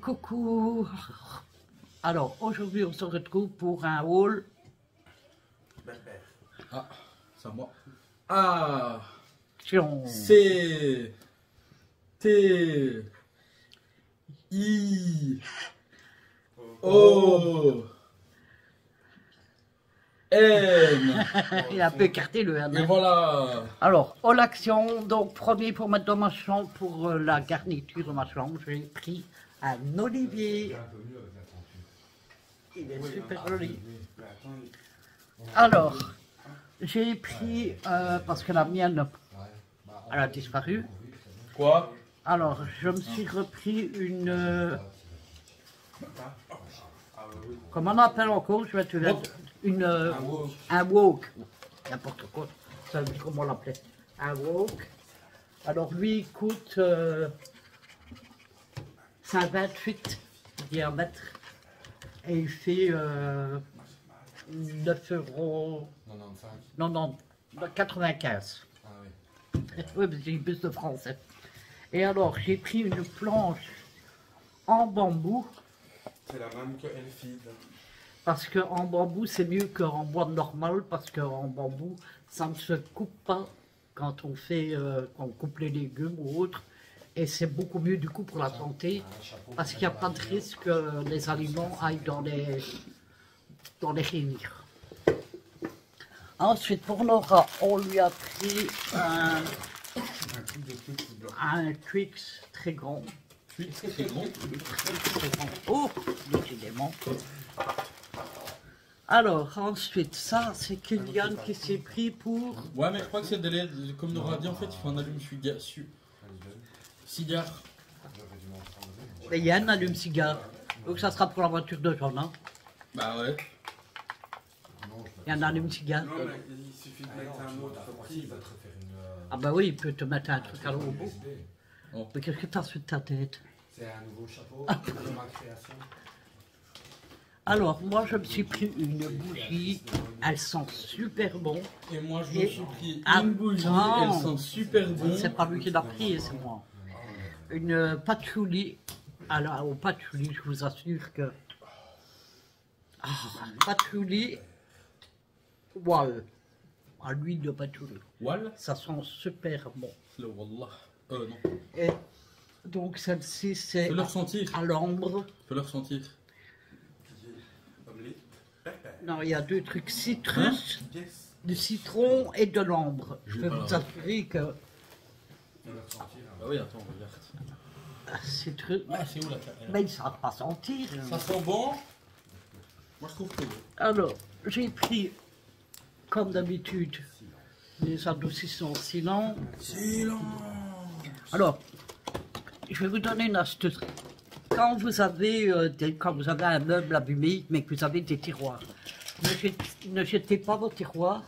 Coucou. Alors, aujourd'hui, on se retrouve pour un haul. Ah, c'est à moi. Ah, Tiens. C, T, I, O, N. Il a un peu écarté le N. Et voilà. Alors, haul action. Donc, premier pour mettre dans ma chambre, pour la garniture de ma chambre, j'ai pris un olivier. Il est super joli. Alors, j'ai pris, parce que la mienne, elle a disparu. Quoi? Alors, je me suis repris une... comment on appelle encore? Je vais te dire. Un wok. N'importe quoi. Ça, comment on l'appelait? Un wok. Alors, lui, il coûte 128 diamètre. Et il fait 9 euros. 95. Ah oui. Oui, mais j'ai une bus de français. Et alors, j'ai pris une planche en bambou. C'est la même que Elfide. Parce qu'en bambou, c'est mieux qu'en bois normal. Parce qu'en bambou, ça ne se coupe pas quand on fait, quand on coupe les légumes ou autre. Et c'est beaucoup mieux du coup pour la santé. Parce qu'il n'y a pas de risque que les aliments aillent dans les rainures. Ensuite, pour Nora, on lui a pris un Twix très grand. C'est grand. Très grand. Oh, décidément. Alors, ensuite, ça, c'est Kylian qui s'est pris pour... Ouais, mais je crois que c'est délai. Comme Nora a dit, en fait, il faut un cigare. Mais il y a un allume-cigare. Donc ça sera pour la voiture de Jean, hein. Bah ouais. Il y a un allume-cigare. Non, mais il suffit de mettre un autre prix. Ah bah oui, il peut te mettre un truc à l'eau. Oh. Mais qu'est-ce que tu as sur ta tête? C'est un nouveau chapeau de ma création. Alors, moi, je me suis pris une bougie. Elle sent super bon. Et moi, je me Et suis pris attends. une bougie. Elle sent super bon. C'est pas lui qui l'a pris, c'est moi. Une patchouli. Alors, au patchouli, je vous assure que... Ah, patchouli, wall. À l'huile de patchouli. Wall. Ça sent super bon. Le wallah. Non. Et donc, celle-ci, c'est Faut le ressentir. à l'ambre. Faut le ressentir. Non, il y a deux trucs, citrus, Yes. du citron et de l'ambre. Je peux Voilà. vous assurer que Bah oui, attends, regarde. citrus... Ah, c'est où la carte? Mais ils ne savent pas sentir. Ça sent bon. Moi, je trouve que. Alors, j'ai pris, comme d'habitude, les adoucissants silence. Silence. Alors, je vais vous donner une astuce. Quand vous avez un meuble abîmé, mais que vous avez des tiroirs, ne jetez pas vos tiroirs.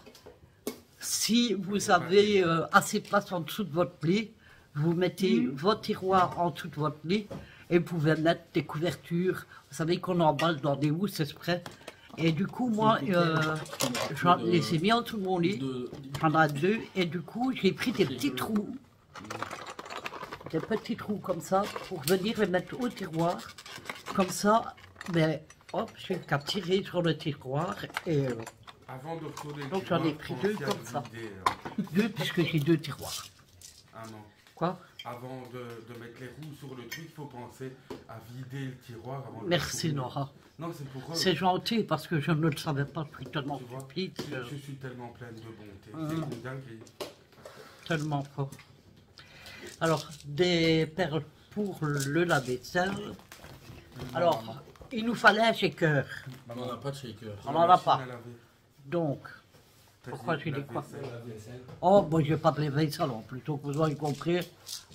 Si vous avez assez de place en dessous de votre lit, vous mettez vos tiroirs en dessous de votre lit et vous pouvez mettre des couvertures. Vous savez qu'on emballe dans des housses exprès. Et du coup, moi, j'en les ai mis en dessous de mon lit. J'en ai deux. Et du coup, j'ai pris des petits trous. Des petits trous comme ça pour venir les mettre au tiroir. Comme ça, mais hop, j'ai qu'à tirer sur le tiroir et Avant de retourner le donc j'en ai tiroir, pris pensez deux à comme ça. vider, Deux puisque j'ai deux tiroirs. Ah non. Quoi? Avant de mettre les roues sur le truc, il faut penser à vider le tiroir avant de Merci retourner. Nora. Non, c'est pour eux. C'est gentil parce que je ne le savais pas, je suis tellement Tu vois, stupide, je suis tellement pleine de bonté. Ah. C'est une dinguerie. tellement fort. Alors, des perles pour le lave-vaisselle. Alors, il nous fallait un shaker. On n'en a pas de shaker. On n'en a Machine pas. à laver. Donc, T'as pourquoi dit j'ai dit quoi? lave-vaisselle. Oh, moi j'ai pas de lave-vaisselle, plutôt que vous avez compris,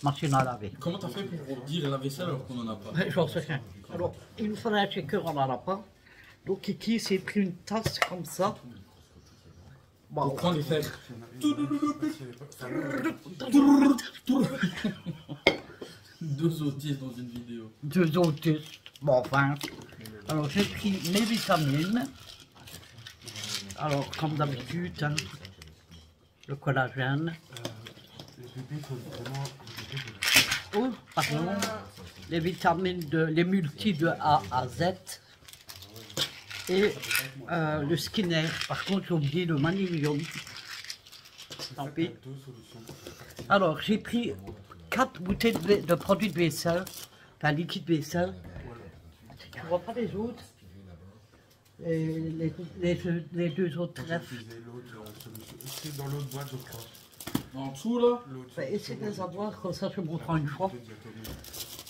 machine à laver. Comment t'as fait pour dire la vaisselle alors qu'on n'en a pas? J'en sais rien. Alors, il nous fallait un shaker, on n'en a pas. Donc Kiki s'est pris une tasse comme ça. Bon, Pour prendre les fers. Deux autistes dans une vidéo. deux autistes. Bon, enfin. Alors, j'ai pris mes vitamines. Alors, comme d'habitude, hein, le collagène. Les bébés sont vraiment... Oh, pardon. les vitamines, les multis de A à Z. Et le Skinner. Par contre, j'ai oublié le magnésium. Tant pis. Alors, j'ai pris 4 bouteilles de produits de vaisselle, enfin liquide vaisselle. Tu vois pas les autres? Et les deux autres trèfles. C'est dans l'autre boîte, je crois. En dessous là. Essayez de les avoir, comme ça je vous montrerai une fois.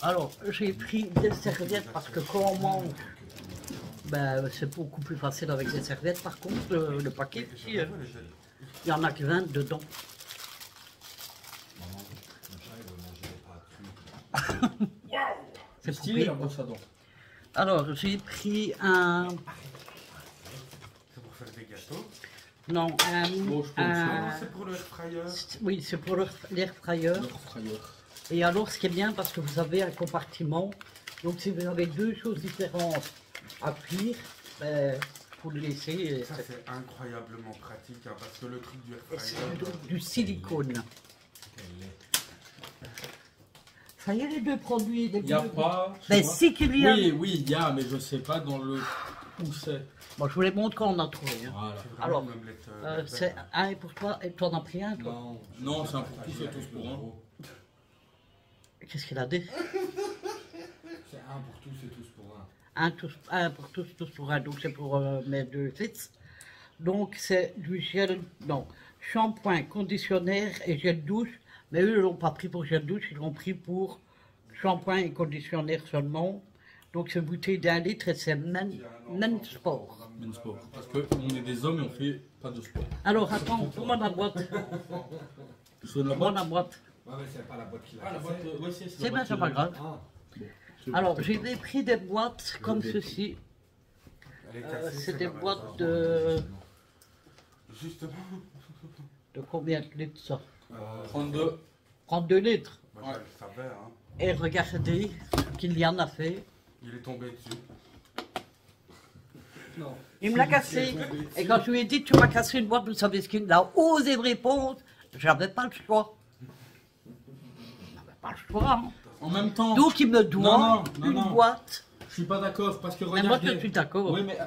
Alors, j'ai pris des serviettes parce que quand on mange, ben, c'est beaucoup plus facile avec des serviettes. Par contre, le paquet, il y en a que 20 dedans. C'est stylé la brosse à dents. Alors, j'ai pris un... C'est pour faire des gâteaux. Non, C'est pour le air fryer. Oui, c'est pour l'air fryer. Et alors, ce qui est bien, parce que vous avez un compartiment, donc si vous avez deux choses différentes à cuire, ben, vous le laissez. Ça, c'est incroyablement pratique, hein, parce que le truc du air Et fryer... c'est du silicone. Ça y est, les deux produits. Il n'y a pas. Ben, si qu'il y a. Oui, il y a, mais je sais pas dans le où c'est. Bon, je vous les montre quand on a trouvé. Hein. Voilà. Alors, c'est un et pour toi, et toi en as pris un, toi? Non, c'est un pour tous et tous pour un. Qu'est-ce qu'il a dit? C'est un pour tous et tous pour un. Un pour tous, tous pour un. Donc c'est pour mes deux fils. Donc c'est du gel, non, shampoing, conditionnaire et gel douche. Mais eux, ils ne l'ont pas pris pour gel douche, ils l'ont pris pour shampoing et conditionnaire seulement. Donc c'est une bouteille d'1 litre et c'est Men Sport. Men Sport. Parce qu'on est des hommes et on fait pas de sport. Alors attends, pour moi la boîte. Je donne la Pour moi boîte. la boîte. Ouais, mais c'est pas la boîte qui l'a Ah, la cassé. boîte, ouais, C'est bien, c'est pas grave. Ah. Alors j'ai pris des boîtes comme ceci. C'est des boîtes de... Justement. De combien de litres ça? 32. 32 litres. Moi, je le savais, hein. Et regardez qu'il y en a fait. Il est tombé dessus. Non. Il me l'a cassé. Et quand je lui ai dit, tu m'as cassé une boîte, vous savez ce qu'il a osé me répondre? J'avais pas le choix. J'avais pas le choix. Hein. En même temps. Donc il me doit Non, une boîte. Je suis pas d'accord parce que Mais regardez. moi je suis d'accord. Oui, mais.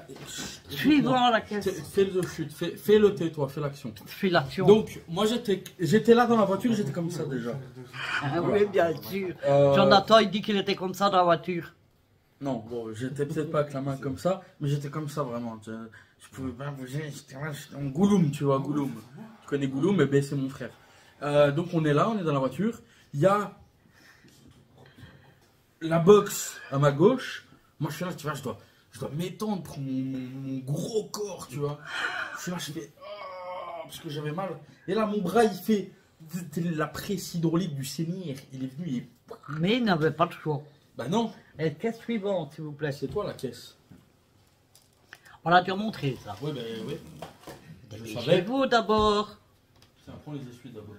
Suivant la caisse. Fais le chute, fais le tais-toi, fais l'action. Je suis l'action. Donc, moi j'étais là dans la voiture, j'étais comme ça déjà. Ah oui, bien sûr. Euh, Jonathan, il dit qu'il était comme ça dans la voiture. Non, bon, j'étais peut-être pas avec la main comme ça, mais j'étais comme ça vraiment. Je pouvais pas bouger, j'étais en Gouloum, tu vois, Gouloum. Tu connais Gouloum, mais ben, c'est mon frère. Donc on est là, on est dans la voiture. Il y a la box à ma gauche. Moi je suis là, tu vois, je dois m'étendre pour mon gros corps, tu vois. Je suis là, je fais oh, parce que j'avais mal. Et là, mon bras, il fait la presse hydraulique du Seigneur. Il est venu, il est... Mais il n'avait pas le choix. Bah non, Et caisse suivante, s'il vous plaît. c'est toi la caisse. On l'a déjà montré, ça. Oui, ben oui. Je Chez savais. vous d'abord. Tiens, prends les essuies d'abord.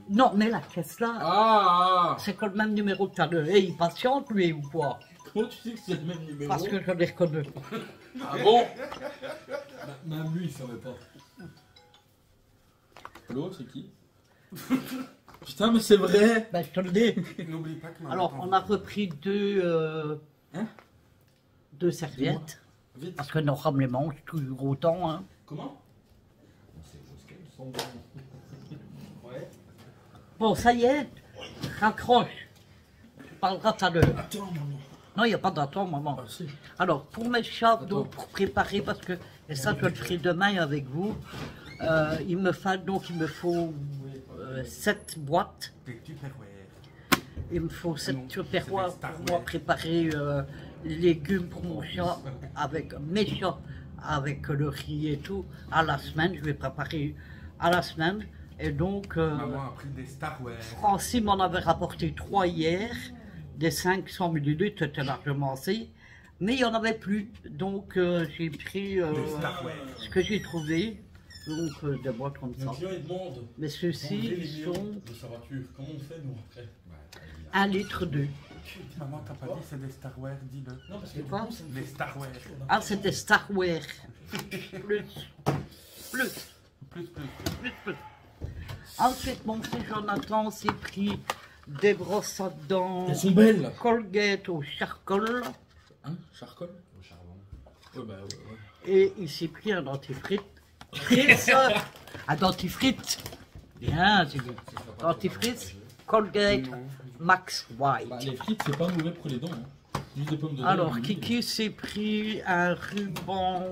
Non, mais la caisse là, Ah, c'est quoi le même numéro que tu as de... Et il patiente, lui, ou quoi? comment tu sais que c'est le même numéro? Parce que je l'ai reconnu. Ah bon? Même lui, il savait pas. Allô, c'est qui? Putain, mais c'est vrai. Ben, je te le dis. N'oublie pas que Alors, on a repris deux serviettes. Vite. Parce que nos femmes les mangent toujours autant. Hein. Comment? Ouais. Bon, ça y est, raccroche. Tu parleras tout à l'heure. Attends, maman. Non, il n'y a pas d'attente, maman. Ah, si. Alors, pour mes chats, donc, pour préparer, parce que, et ça, je le ferai demain avec vous, il me faut 7 boîtes. des tupperwares. Il me faut 7 tupperwares pour moi préparer les légumes pour mon chat, avec mes chats, avec le riz et tout, à la semaine. Je vais préparer à la semaine. Et donc, Maman a pris des Starware. Francine m'en avait rapporté 3 hier, des 500 ml, c'était largement assez. Mais il n'y en avait plus. Donc, j'ai pris Des Starware. ce que j'ai trouvé. Donc, des boîtes comme ça. Le client il demande Mais d'enlever ceux-ci les sont lions de sa voiture. Comment on fait nous après? 1 litre 2. Maman, t'as pas dit c'est des Starware, dis-le. Non, parce que C'est quoi? Des Starware. Ah, c'est des Starware. Plus. Plus. Ensuite, mon petit Jonathan s'est pris des brosses à dents Elles sont belles. Colgate au charcoal. Hein, charcoal? Au charbon. Ouais, bah ouais. Et il s'est pris un dentifrice. Un dentifrice. Bien, c'est bien. Dentifrice, Colgate, Max Bah, White. les frites, c'est pas mauvais pour les dents. Hein. Juste des pommes de terre. Alors, Kiki s'est pris un ruban,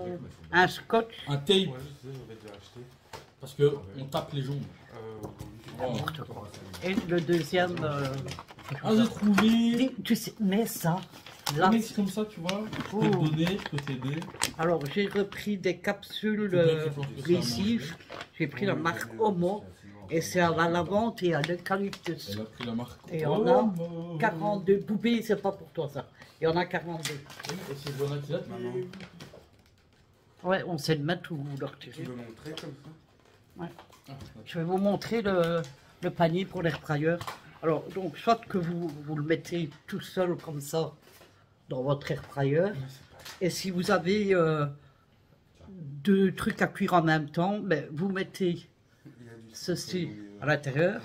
un scotch. Un tape, Ouais, je sais, j'avais déjà acheté. parce que on tape les jambes. Oui. N'importe quoi. Et le deuxième. Ah, j'ai trouvé. Tu sais, mais ça. Un Là, mec comme ça, tu vois. Je peux te donner, je peux t'aider. alors, j'ai repris des capsules lessives. J'ai pris la marque Homo. Et c'est à la lavande et à l'eucalyptus. Elle a pris la marque. Et on a 42 poupées, c'est pas pour toi ça. Il y en a 42. Et c'est Johanna qui l'a Maman, Ouais, on sait le mettre ou le tu retirer. veux montrer comme ça? Je vais vous montrer le panier pour l'air fryer. Alors, donc, soit que vous le mettez tout seul comme ça dans votre air fryer. Et si vous avez deux trucs à cuire en même temps, ben, vous mettez Il y a du ceci à l'intérieur.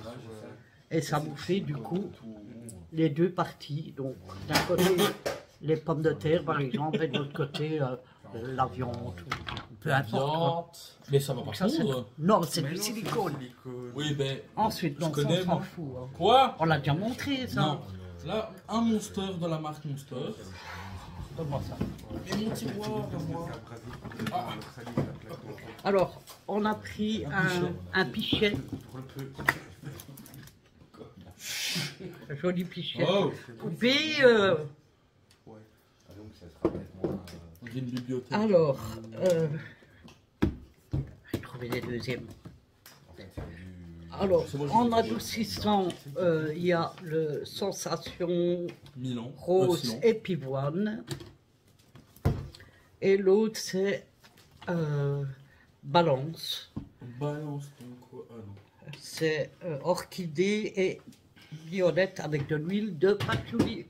Et ça vous fait du coup les deux parties. Donc, d'un côté, les pommes de terre, par exemple, et de l'autre côté, la viande, ou peu importe. quoi. Viande. Mais ça va pas Ça, c'est- fondre. Non, c'est Mais du non, c'est du silicone. silicone. Oui, ben. Ensuite, Je non, ça, connais, on s'en moi. fout. Hein. Quoi? On l'a déjà montré, ça. Non. Là, un monster de la marque Monster. Donne-moi ça. Et mon tiroir, moi. C'est abrasif pour leur salive, la plaque d'encre. Alors, on a pris un pichet, Pour le peu. un joli pichet. Oh, Coupé, Ah, donc ça sera peut-être moins. on dit une bibliothèque. alors, j'ai trouvé les deuxièmes. Peut-être faire du. Alors, C'est bon, je en vais- adoucissant, il y a le Sensation Milan. Rose Sinon. et Pivoine. Et l'autre, c'est Balance. Balance donc quoi? Ah non. C'est orchidée et violette avec de l'huile de patchouli.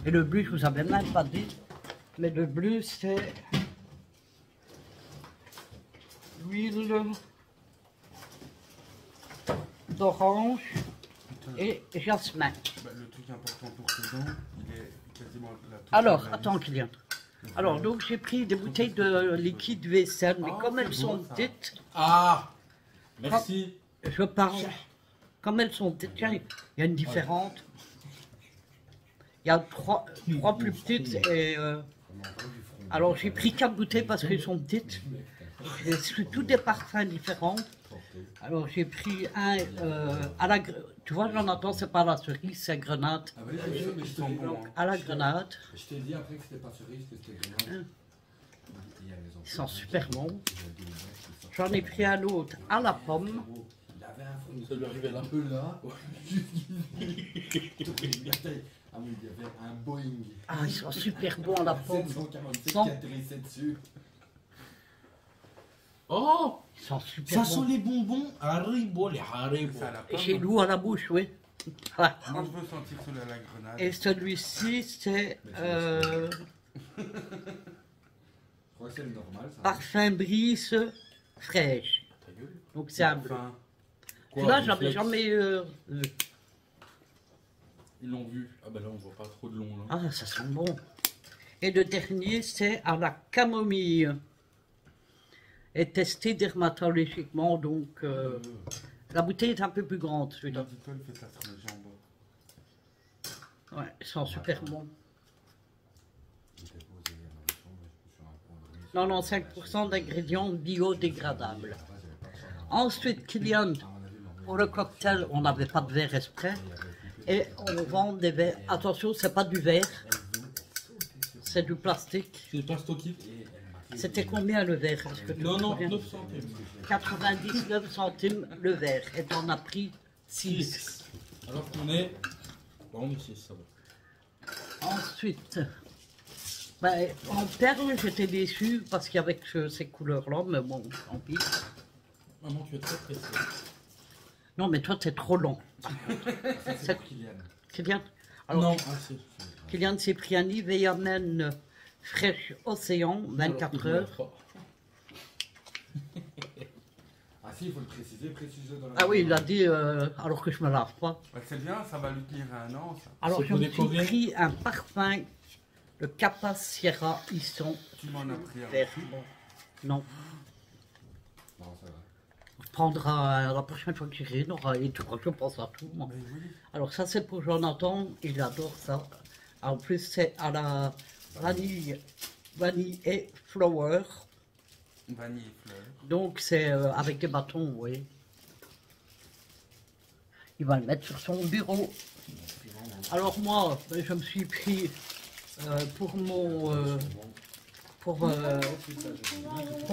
Et le bleu, je vous avais même pas dit, mais le bleu, c'est l'huile d'orange et jasmin. Bah, le truc important pour tes dents, il est quasiment la toute Alors, analyse. attends, Kylian. Alors, donc, j'ai pris des bouteilles de liquide vaisselle, mais Ah, comme elles c'est sont bon, ça. petites, Ah! Merci. je parle. Comme elles sont petites, tiens, il y a une différente. Il y a trois plus petites et. Alors, j'ai pris 4 bouteilles parce qu'elles sont petites. Et c'est tous des parfums différents. Alors, j'ai pris un à la. Tu vois, Jonathan, c'est pas la cerise, c'est grenade. Ah, oui, mais je Ils te sont dis, bons. donc, Hein. À la grenade. je t'ai dit après que c'était pas cerise, que c'était grenade. Il y a les Ils sont super bons. Il y a des mecs qui sortent. J'en ai pris un autre à la pomme. Il avait un fond. Ça lui arrivait là. Un peu là. Ah oui, il y avait un Boeing. Ah, ils sont super bons à la pomme. 747 Sans- qui atterrissait dessus. Oh! Ils sont super Ça sent bons. les bonbons Haribo, les Haribo. Ça, la Et pomme. chez nous, à la bouche, oui. Ouais. Moi, je veux sentir celui à la grenade. Et celui-ci, c'est Je crois que c'est le normal, ça. parfum brise fraîche. Ta gueule. Donc c'est un bleu. Enfin, Quoi, Là, des j'avais flex? jamais vu. Ils l'ont vu. Ah bah là, on voit pas trop de long là. Ah, ça sent bon. Et le dernier, c'est à la camomille. Et testé dermatologiquement, donc la bouteille est un peu plus grande, celui-là. Nicole fait ça sur les jambes. Ouais, ils sont super bons. Il était posé dans la chambre, je me suis un peu endormi. 95% d'ingrédients biodégradables. Ah, j'avais pas de chambre. Ensuite, Kylian, À mon avis, l'emmerde. pour le cocktail, on n'avait pas de verre exprès. Et on vend des verres. Attention, c'est pas du verre, c'est du plastique. C'est pas stocké. C'était combien le verre? Est-ce que tu te Non, non, souviens? 9 centimes. 99 centimes le verre. Et on a pris 6. 6. Alors qu'on est. Bon, on est 6, ça va. Ensuite, ben, en perles, j'étais déçu parce qu'il y avait que ces couleurs-là, mais bon, tant pis. Maman, tu es très pressée. Non, mais toi, t'es trop long. C'est Kylian. Kylian, alors, Non, ah, si. Kylian Cipriani, Veyamen fraîche océan, 24 heures. Ah, si, il faut le préciser, précisez dans la Ah oui, il vidéo. a dit alors que je me lave pas. Bah, c'est bien, ça va lui tenir 1 an, ça. Alors C'est je pour me suis décorer. pris un parfum, le Capa Sierra, ils sont Tu m'en as pris un. verts. Non, Non, ça va. on prendra la prochaine fois que j'irai, on aura et tout, je pense à tout. Moi. Mais oui, Alors ça c'est pour Jonathan, il adore ça. En plus c'est à la vanille et flower, vanille et fleurs. donc c'est avec des bâtons, oui. Il va le mettre sur son bureau. Alors moi, je me suis pris pour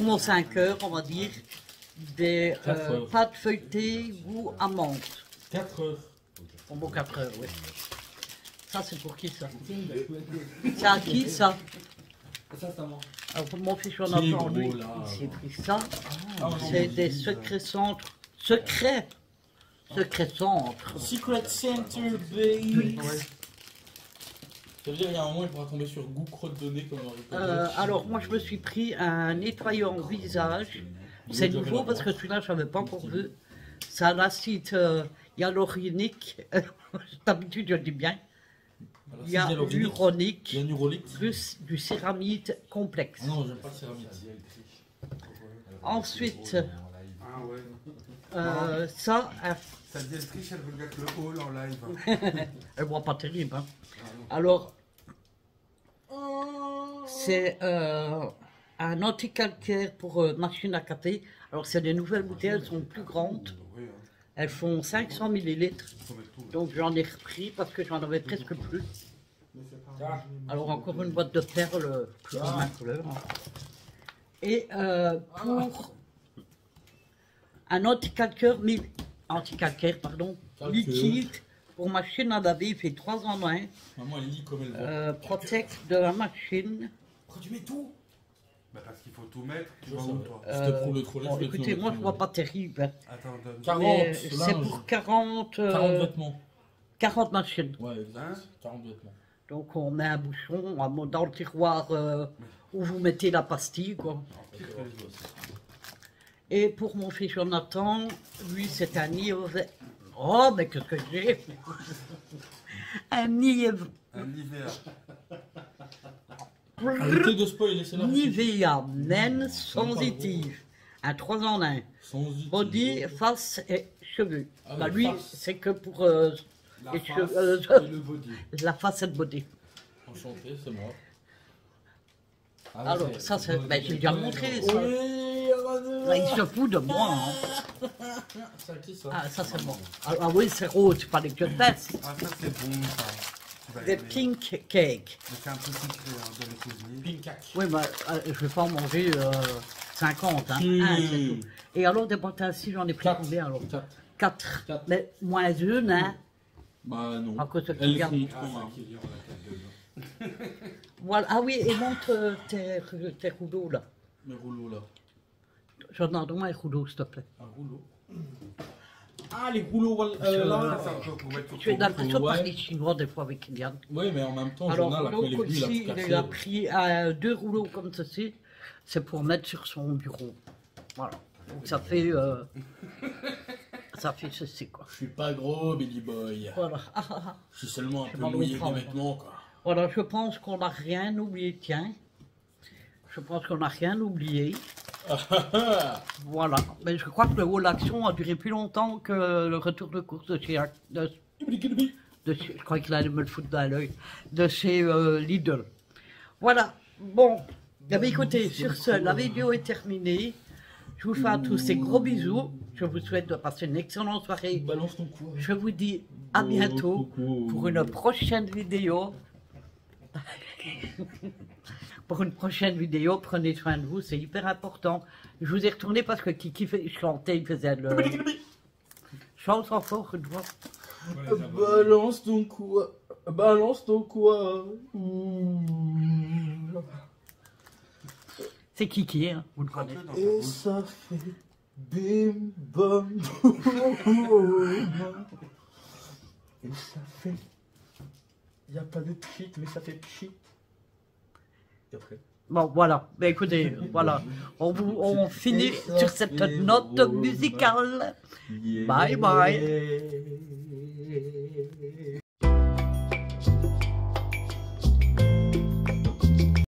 mon 5 heures, on va dire, des 4 heures. pâtes feuilletées goût amande. 4 heures. Pour mon 4 heures, oui. Ça, c'est pour qui, ça? C'est à qui, ça? Ça, c'est à moi. Alors, pour mon fils Qui est Jonathan, gros, lui, là, il s'est pris ça. Ah, C'est des secrets centres. Secrets centres. Secret Center, baby. Ouais. Ça veut dire qu'il y a un moment, il pourra tomber sur goût crotte de nez comme Harry Potter. Alors, moi, je me suis pris un nettoyant visage. C'est nouveau parce que celui-là, je n'avais pas encore vu. C'est un acide hyaluronique. D'habitude, je dis bien. Alors, si c'est Hyaluronique Yanurolique. plus du céramide complexe. Ah non, j'aime pas le céramide. Ensuite, Ah ouais. ça, Ça dit, elle triche, elle veut mettre le haul en live. elle voit pas terrible. Hein. Alors, c'est un anti-calcaire pour machine à café. Alors, c'est des nouvelles bouteilles, elles sont plus grandes. Oui, hein. Elles font 500 millilitres. Faut mettre tout. Donc, j'en ai repris parce que j'en avais presque plus. Alors, encore une boîte de perles, plus de ma couleur. Et pour un anti-calcaire, pardon, Calcaire. liquide pour machine à laver, il fait 3 en 1. Maman, elle lit comme elle veut. Protect de la machine. Pourquoi tu mets tout? Bah, parce qu'il faut tout mettre. Tu Je vas sais. où, toi C'était pour le troller. Bon, écoutez, moi je vois pas terrible. Hein. Attends, donne. 40, Mais linge. c'est pour 40, 40 vêtements. 40 machines. Ouais, exact. Hein 40 vêtements. Donc on met un bouchon dans le tiroir où vous mettez la pastille. Quoi. Pire que les autres. Et pour mon fils Jonathan, lui c'est un Nivea. Oh, mais qu'est-ce que j'ai? Un Nivea Un Nivea. Arrêtez de spoiler, c'est là. Men sensitive. Un 3 en 1. Sans Body, face et cheveux. Ah Bah, oui, lui, face. c'est que pour La les face cheveux, et le body. la face et le body. Enchanté, c'est moi. Alors, ça, c'est. Ben, j'ai déjà montré ça. Oui, Là, il se fout de moi. Hein. C'est à qui ça? Ah, ça, c'est bon. Ah oui, c'est rose, il fallait que je teste. Ah, ça, c'est bon, ça. Tu vas Des aimer. pink cake. Mais c'est un peu sucré, hein, de les cuisiner. Pinkac. Oui, mais je vais pas en manger 50. Hein. Si. Un, c'est tout. Et alors, des boîtes ainsi, j'en ai pris Quatre. combien alors 4. 4. Quatre. Mais moins une, hein. Bah non. À cause de Elles regarde. font Ah, trop, hein. ça qui vient, on a 4 dedans. Voilà. Ah oui, et montre tes rouleaux là. Mes rouleaux là. J'en ai donné un rouleau, s'il te plaît. Un rouleau. Ah, les rouleaux Ça, c'est là. encore pour mettre sur Tu as ton l'impression de ouais. parler chinois des fois avec Kylian. Oui, mais en même temps, Alors, Jonah, là, quand il est l'autre venu, il a aussi, tout il a cassé. pris 2 rouleaux comme ceci. C'est pour mettre sur son bureau. Voilà. Donc ça fait ceci quoi. Je suis pas gros, Billy Boy. Voilà. Ah, ah, ah. Je suis seulement un peu m'en mouillé des prendre. vêtements, quoi. Voilà, je pense qu'on n'a rien oublié. Tiens. Je pense qu'on n'a rien oublié. Voilà. Mais je crois que le haut action a duré plus longtemps que le retour de course de chez je crois qu'il allait me le foutre dans l'œil. De chez Lidl. Voilà. Bon. Eh bien, écoutez, sur ce, la vidéo est terminée. Je vous fais à tous des gros bisous. Je vous souhaite de passer une excellente soirée. Balance ton cou. Je vous dis à bientôt pour une prochaine vidéo. Pour une prochaine vidéo, prenez soin de vous, c'est hyper important. Je vous ai retourné parce que Kiki chantait, il faisait le... Chante en fort, une fois. Balance ton cou. Balance ton cou. C'est Kiki, hein, vous le connaissez. Prends-le dans ta Et bouche. ça fait bim bam et ça fait. Y a pas de pchit, mais ça fait pchit. Et après. Bon, voilà. Ben, écoutez, voilà. On finit sur cette note musicale. Bye bye.